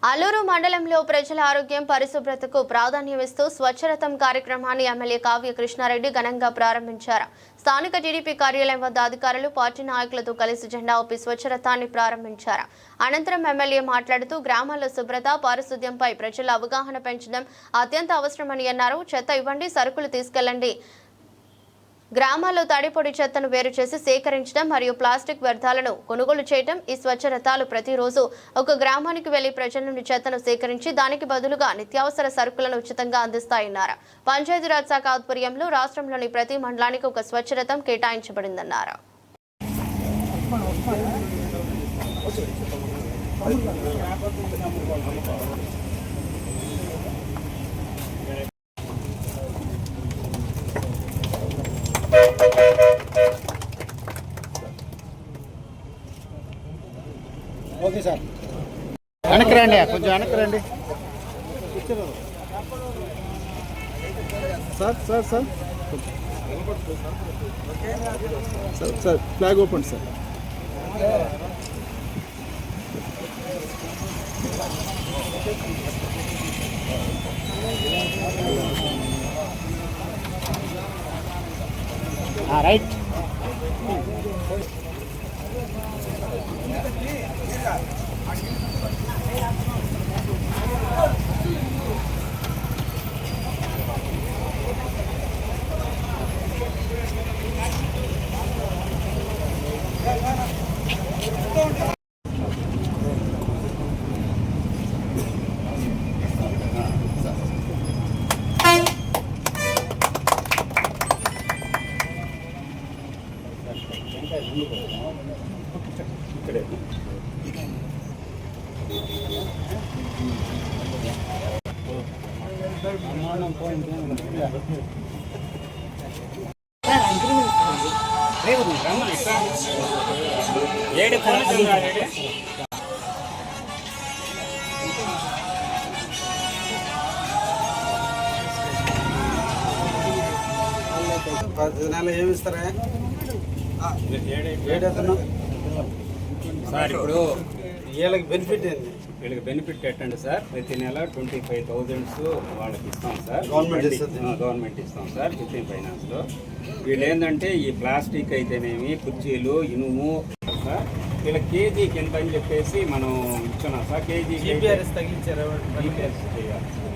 అల్లూరు మండలంలో ప్రజల ఆరోగ్యం పరిశుభ్రతకు ప్రాధాన్యమిస్తూ స్వచ్ఛరథం కార్యక్రమాన్ని ఎమ్మెల్యే కావ్య కృష్ణారెడ్డి ఘనంగా ప్రారంభించారు. స్థానిక టీడీపీ కార్యాలయం వద్ద అధికారులు పార్టీ నాయకులతో కలిసి జెండా ఊపి స్వచ్ఛరథాన్ని ప్రారంభించారు. అనంతరం ఎమ్మెల్యే మాట్లాడుతూ గ్రామాల్లో శుభ్రత, పారిశుద్ధ్యంపై ప్రజల అవగాహన పెంచడం అత్యంత అవసరమని అన్నారు. చెత్త ఇవ్వండి, సరుకులు తీసుకెళ్లండి. గ్రామాల్లో తడిపొడి చెత్తను వేరు చేసి సేకరించడం మరియు ప్లాస్టిక్ వ్యర్థాలను కొనుగోలు చేయడం. ఈ స్వచ్ఛ రథాలు ప్రతిరోజు ఒక గ్రామానికి వెళ్లి ప్రజల నుండి చెత్తను సేకరించి దానికి బదులుగా నిత్యావసర సరుకులను ఉచితంగా అందిస్తాయన్నారు. పంచాయతీరాజ్ శాఖ ఆధ్వర్యంలో రాష్ట్రంలోని ప్రతి మండలానికి ఒక స్వచ్ఛ రథం కేటాయించబడిందన్నారు. ఓకే సార్, వెనక్కి రండి, కొంచెం వెనక్కి రండి sir. Sir sir sir sir flag open sir. Right. ఏమి ఇస్తారా సార్? ఇప్పుడు వీళ్ళకి బెనిఫిట్ ఏంది? వీళ్ళకి బెనిఫిట్ ఎట్టండి సార్, ప్రతి నెల 25,000 వాళ్ళకి ఇస్తాం సార్. గవర్నమెంట్ ఇస్తాం సార్ విత్ ఫైనాన్స్లో. వీళ్ళు ఏంటంటే ఈ ప్లాస్టిక్ అయితేనేమి, కుర్చీలు, ఇనుము సార్, వీళ్ళ కేజీకి ఎంత అని చెప్పేసి మనం ఇచ్చున్నాం సార్. కేజీ జీపీఆర్ఎస్ తగిలించారు. జీపీఆర్ఎస్ చేయాలి.